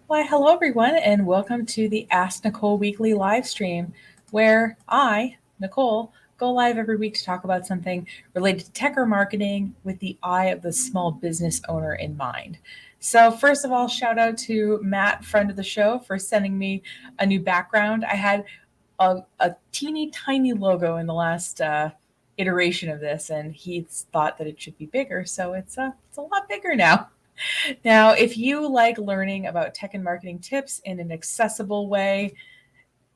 Why, hello everyone, and welcome to the Ask Nicole weekly live stream, where I, Nicole, go live every week to talk about something related to tech or marketing with the eye of the small business owner in mind. So, first of all, shout out to Matt, friend of the show, for sending me a new background. I had a teeny tiny logo in the last iteration of this, and he thought that it should be bigger, so it's a lot bigger now. Now, if you like learning about tech and marketing tips in an accessible way,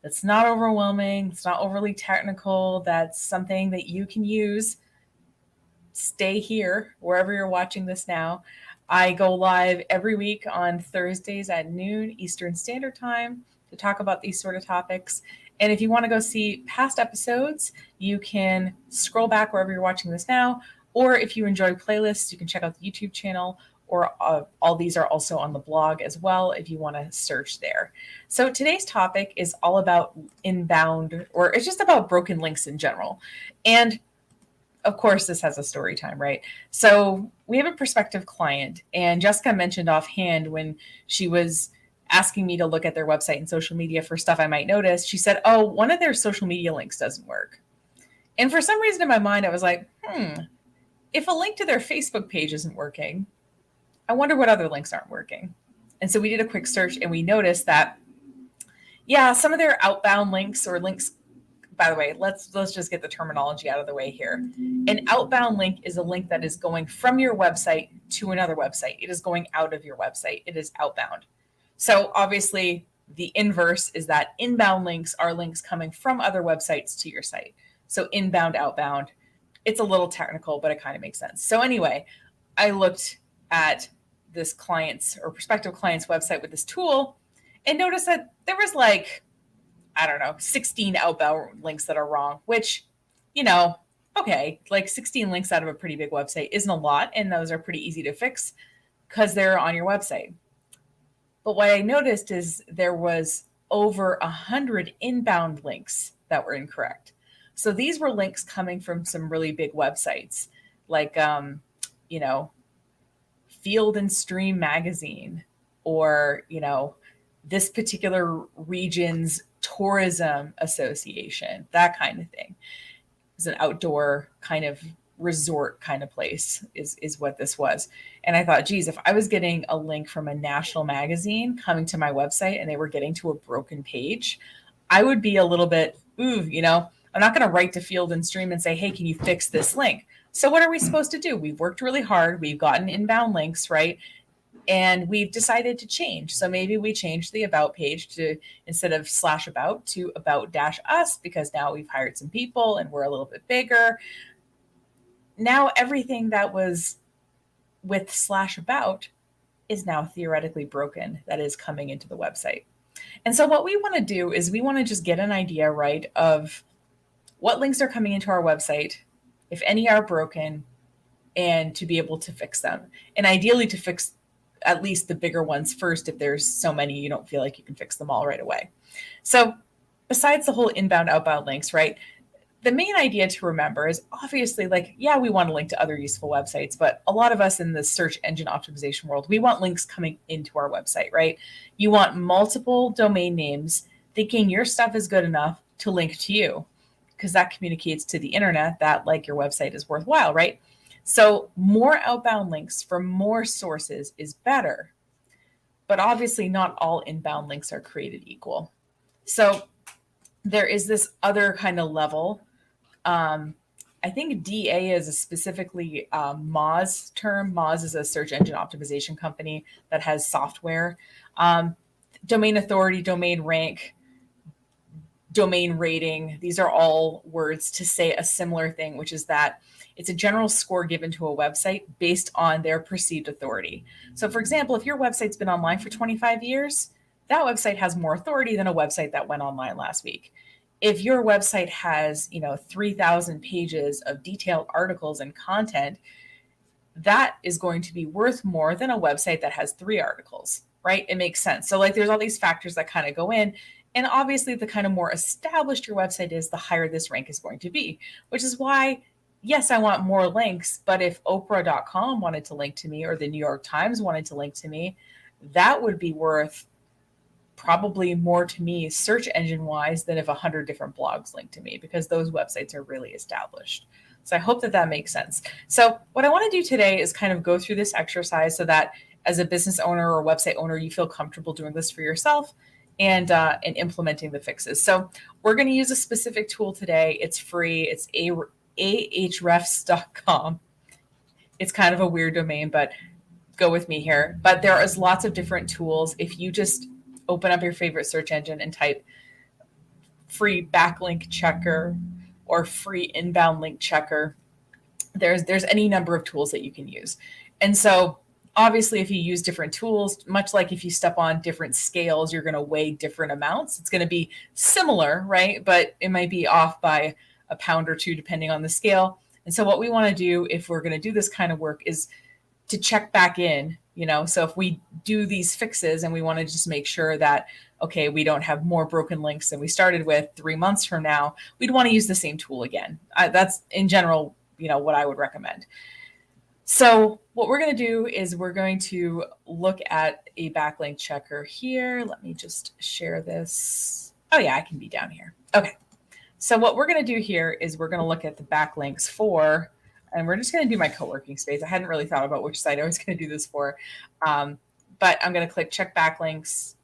that's not overwhelming, it's not overly technical, that's something that you can use, stay here wherever you're watching this now. I go live every week on Thursdays at noon Eastern Standard Time to talk about these sort of topics. And if you want to go see past episodes, you can scroll back wherever you're watching this now. Or if you enjoy playlists, you can check out the YouTube channel, or all these are also on the blog as well if you want to search there. So today's topic is all about inbound, or it's just about broken links in general. And of course, this has a story time, right? So we have a prospective client, and Jessica mentioned offhand when she was asking me to look at their website and social media for stuff I might notice, she said, oh, one of their social media links doesn't work. And for some reason in my mind, I was like, if a link to their Facebook page isn't working, I wonder what other links aren't working. And so we did a quick search and we noticed that, yeah, some of their outbound links or links, by the way, let's just get the terminology out of the way here. An outbound link is a link that is going from your website to another website. It is going out of your website. It is outbound. So obviously the inverse is that inbound links are links coming from other websites to your site. So inbound, outbound, it's a little technical, but it kind of makes sense. So anyway, I looked at this client's or prospective client's website with this tool and noticed that there was like, I don't know, 16 outbound links that are wrong, which, okay, like 16 links out of a pretty big website isn't a lot. And those are pretty easy to fix because they're on your website. But what I noticed is there was over 100 inbound links that were incorrect. So these were links coming from some really big websites like, Field and Stream magazine, or, this particular region's tourism association, that kind of thing. It's an outdoor kind of resort kind of place is what this was. And I thought, geez, if I was getting a link from a national magazine coming to my website and they were getting to a broken page, I would be a little bit, I'm not going to write to Field and Stream and say, hey, can you fix this link? So what are we supposed to do? We've worked really hard. We've gotten inbound links, right? And we've decided to change. So maybe we change the about page to, instead of /about, to about-us, because now we've hired some people and we're a little bit bigger. Now everything that was with /about is now theoretically broken that is coming into the website. And so what we want to do is we want to just get an idea, right, of what links are coming into our website, if any are broken, and to be able to fix them. And ideally to fix at least the bigger ones first. If there's so many, you don't feel like you can fix them all right away. So besides the whole inbound, outbound links, right, the main idea to remember is obviously, like, yeah, we want to link to other useful websites, but a lot of us in the search engine optimization world, we want links coming into our website, right? You want multiple domain names thinking your stuff is good enough to link to you, because that communicates to the internet that, like, your website is worthwhile, right? So more outbound links from more sources is better, but obviously not all inbound links are created equal. So there is this other kind of level. I think DA is a specifically Moz term. Moz is a search engine optimization company that has software. Domain authority, domain rank, domain rating, these are all words to say a similar thing, which is that it's a general score given to a website based on their perceived authority. So for example, if your website's been online for 25 years, that website has more authority than a website that went online last week. If your website has, 3,000 pages of detailed articles and content, that is going to be worth more than a website that has 3 articles, right? It makes sense. So like there's all these factors that kind of go in. And obviously, the kind of more established your website is, the higher this rank is going to be, which is why, yes, I want more links. But if Oprah.com wanted to link to me, or the New York Times wanted to link to me, that would be worth probably more to me search engine wise than if 100 different blogs link to me, because those websites are really established. So I hope that that makes sense. So what I want to do today is kind of go through this exercise so that as a business owner or website owner, you feel comfortable doing this for yourself and implementing the fixes. So we're going to use a specific tool today. It's free. It's ahrefs.com. It's kind of a weird domain, but go with me here. But there is lots of different tools. If you just open up your favorite search engine and type free backlink checker or free inbound link checker, there's any number of tools that you can use. And so obviously, if you use different tools, much like if you step on different scales, you're going to weigh different amounts. It's going to be similar, right? But it might be off by a pound or two, depending on the scale. And so what we want to do if we're going to do this kind of work is to check back in, so if we do these fixes and we want to just make sure that, okay, we don't have more broken links than we started with 3 months from now, we'd want to use the same tool again. That's in general, what I would recommend. So what we're going to do is we're going to look at a backlink checker here. Let me just share this. Oh yeah, I can be down here. Okay. So what we're going to do here is we're going to look at the backlinks for, and we're just going to do my co-working space. I hadn't really thought about which site I was going to do this for, but I'm going to click check backlinks.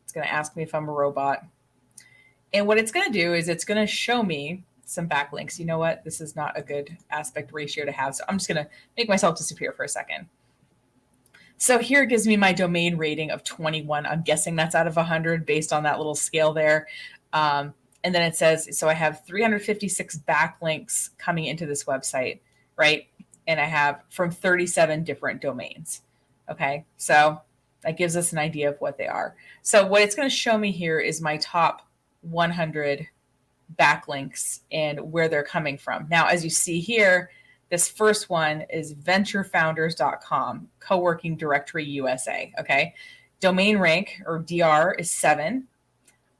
It's going to ask me if I'm a robot. And what it's going to do is it's going to show me some backlinks. You know what? This is not a good aspect ratio to have. So I'm just going to make myself disappear for a second. So here it gives me my domain rating of 21. I'm guessing that's out of 100 based on that little scale there. And then it says, so I have 356 backlinks coming into this website, right? And I have from 37 different domains. Okay. So that gives us an idea of what they are. So what it's going to show me here is my top 100 backlinks and where they're coming from. Now, as you see here, this first one is venturefounders.com, co-working directory USA. Okay. Domain rank or DR is 7.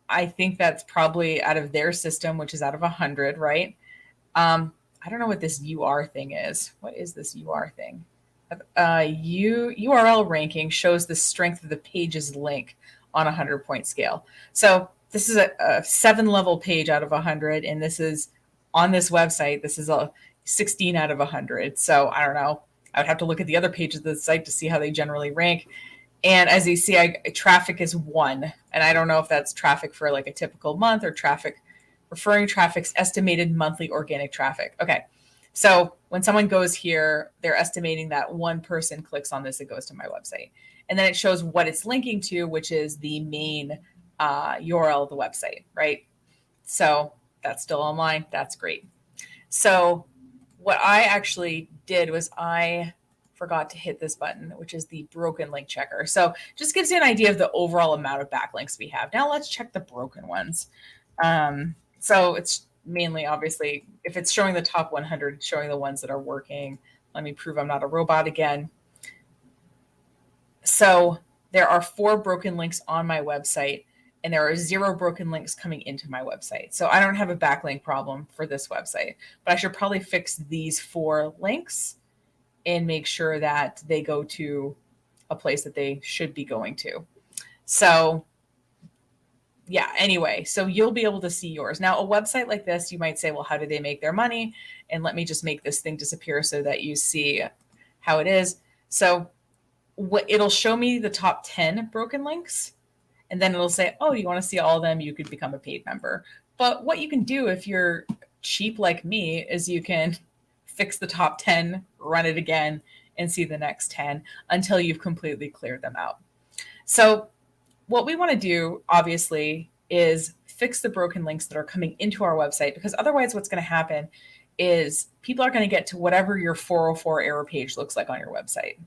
I think that's probably out of their system, which is out of 100, right? I don't know what this UR thing is. What is this UR thing? URL ranking shows the strength of the page's link on a 100-point scale. So this is a 7-level page out of 100, and this is on this website. This is a 16 out of 100. So I don't know. I would have to look at the other pages of the site to see how they generally rank. And as you see, traffic is 1. And I don't know if that's traffic for like a typical month or traffic, referring traffic's estimated monthly organic traffic. Okay. So when someone goes here, they're estimating that one person clicks on this, it goes to my website. And then it shows what it's linking to, which is the main URL of the website, right? So that's still online. That's great. So what I actually did was I forgot to hit this button, which is the broken link checker. So just gives you an idea of the overall amount of backlinks we have. Now let's check the broken ones. So it's mainly, obviously, if it's showing the top 100, showing the ones that are working. Let me prove I'm not a robot again. So there are 4 broken links on my website, and there are 0 broken links coming into my website. So I don't have a backlink problem for this website, but I should probably fix these 4 links and make sure that they go to a place that they should be going to. So yeah, anyway, so you'll be able to see yours. Now, a website like this, you might say, well, how do they make their money? And let me just make this thing disappear so that you see how it is. So it'll show me the top 10 broken links. And then it'll say, oh, you want to see all of them? You could become a paid member. But what you can do if you're cheap like me is you can fix the top 10, run it again, and see the next 10 until you've completely cleared them out. So what we want to do, obviously, is fix the broken links that are coming into our website, because otherwise what's going to happen is people are going to get to whatever your 404 error page looks like on your website.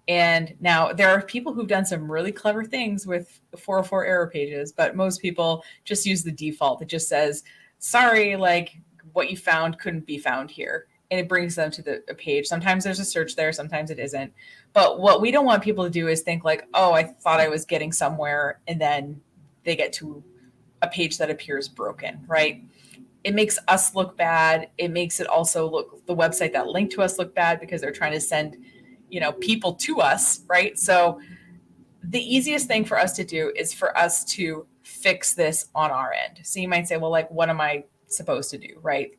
And now there are people who've done some really clever things with 404 error pages, but most people just use the default. It just says, sorry, like what you found couldn't be found here. And it brings them to the page. Sometimes there's a search there, sometimes it isn't. But what we don't want people to do is think like, oh, I thought I was getting somewhere, and then they get to a page that appears broken, right? It makes us look bad. It makes it also look, the website that linked to us look bad, because they're trying to send, people to us, right? So the easiest thing for us to do is for us to fix this on our end. So you might say, well, like, what am I supposed to do, right?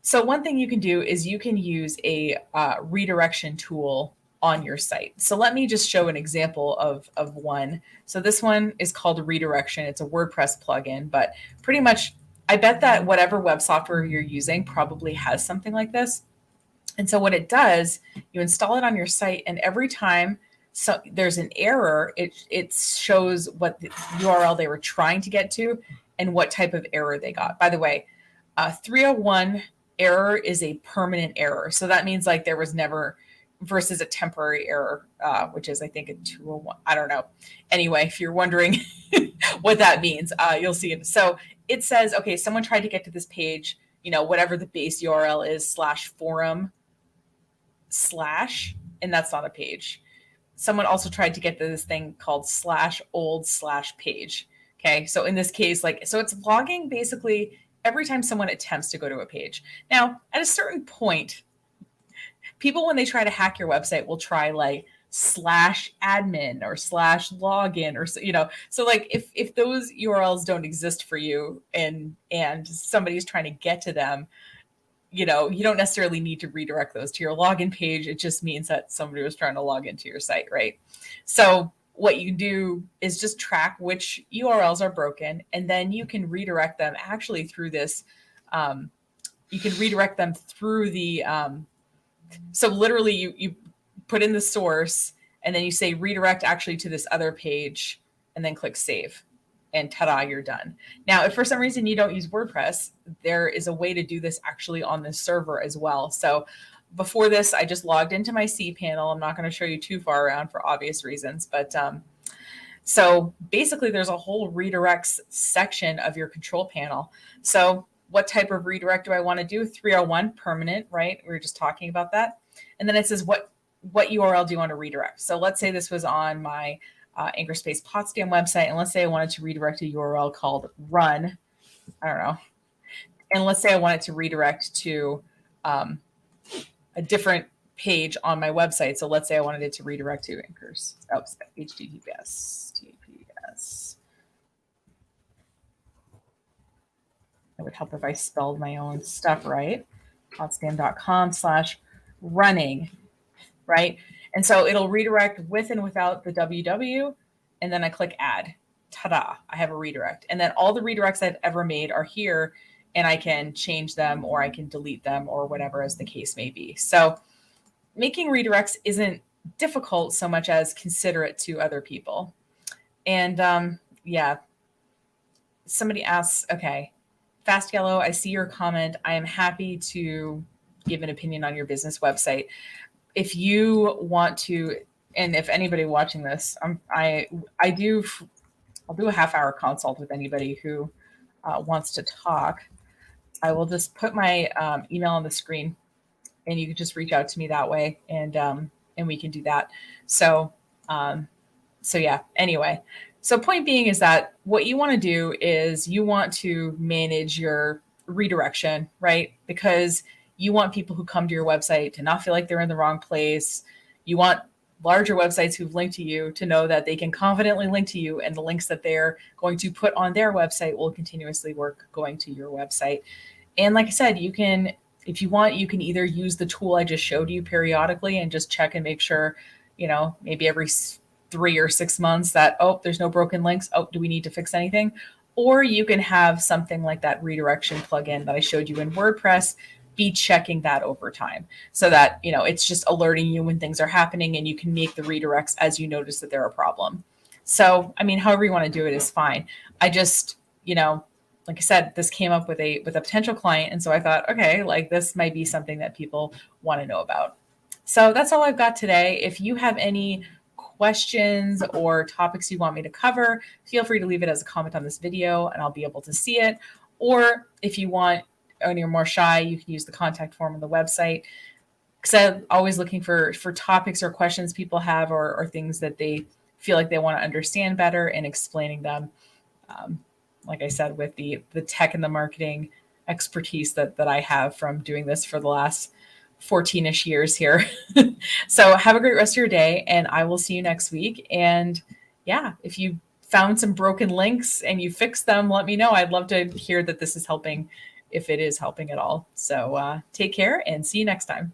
So one thing you can do is you can use a redirection tool on your site. So let me just show an example of one. So this one is called Redirection. It's a WordPress plugin, but pretty much I bet that whatever web software you're using probably has something like this. And so what it does, you install it on your site, and every time there's an error, it shows what the URL they were trying to get to and what type of error they got. By the way, 301 error is a permanent error. So that means like there was never, versus a temporary error, which is I think a 201. I don't know. Anyway, if you're wondering what that means, you'll see it. So it says, okay, someone tried to get to this page, whatever the base URL is /forum/ and that's not a page. Someone also tried to get to this thing called /old/page. Okay. So in this case, so it's logging basically every time someone attempts to go to a page. Now, at a certain point, people, when they try to hack your website, will try like /admin or /login or, so like if those URLs don't exist for you and somebody's trying to get to them, you don't necessarily need to redirect those to your login page. It just means that somebody was trying to log into your site, right? So what you do is just track which URLs are broken, and then you can redirect them actually through this. You can redirect them through the, so literally you put in the source and then you say redirect actually to this other page and then click save. And ta-da, you're done. Now, if for some reason you don't use WordPress, there is a way to do this actually on this server as well. So before this, I just logged into my cPanel. I'm not going to show you too far around for obvious reasons, but so basically there's a whole redirects section of your control panel. So what type of redirect do I want to do? 301 permanent, right? We were just talking about that. And then it says what URL do you want to redirect? So let's say this was on my Anchorspace Potsdam website, and let's say I wanted to redirect a URL called run. I don't know. And let's say I wanted to redirect to a different page on my website. So let's say I wanted it to redirect to HTTPS. It would help if I spelled my own stuff right. Potsdam.com/running, right? And so it'll redirect with and without the www, and then I click add. Ta-da, I have a redirect. And then all the redirects I've ever made are here, and I can change them or I can delete them or whatever as the case may be. So making redirects isn't difficult so much as considerate to other people. And yeah, somebody asks, okay, Fast Yellow, I see your comment. I am happy to give an opinion on your business website. If you want to, and if anybody watching this, I'll do a half-hour consult with anybody who wants to talk. I will just put my email on the screen, and you can just reach out to me that way, and we can do that. So yeah. Anyway, so point being is that what you want to do is you want to manage your redirection, right? Because you want people who come to your website to not feel like they're in the wrong place. You want larger websites who've linked to you to know that they can confidently link to you, and the links that they're going to put on their website will continuously work going to your website. And like I said, you can, if you want, you can either use the tool I just showed you periodically and just check and make sure, maybe every 3 or 6 months that, oh, there's no broken links. Oh, do we need to fix anything? Or you can have something like that redirection plugin that I showed you in WordPress be checking that over time so that, it's just alerting you when things are happening, and you can make the redirects as you notice that they're a problem. So, however you want to do it is fine. I just, like I said, this came up with a potential client. And so I thought, okay, like this might be something that people want to know about. So that's all I've got today. If you have any questions or topics you want me to cover, feel free to leave it as a comment on this video and I'll be able to see it. Or if you want, and you're more shy, you can use the contact form on the website. Because I'm always looking for topics or questions people have or things that they feel like they want to understand better, and explaining them. Like I said, with the tech and the marketing expertise that I have from doing this for the last 14-ish years here. So have a great rest of your day, and I will see you next week. And yeah, if you found some broken links and you fixed them, let me know. I'd love to hear that this is helping, if it is helping at all. So take care and see you next time.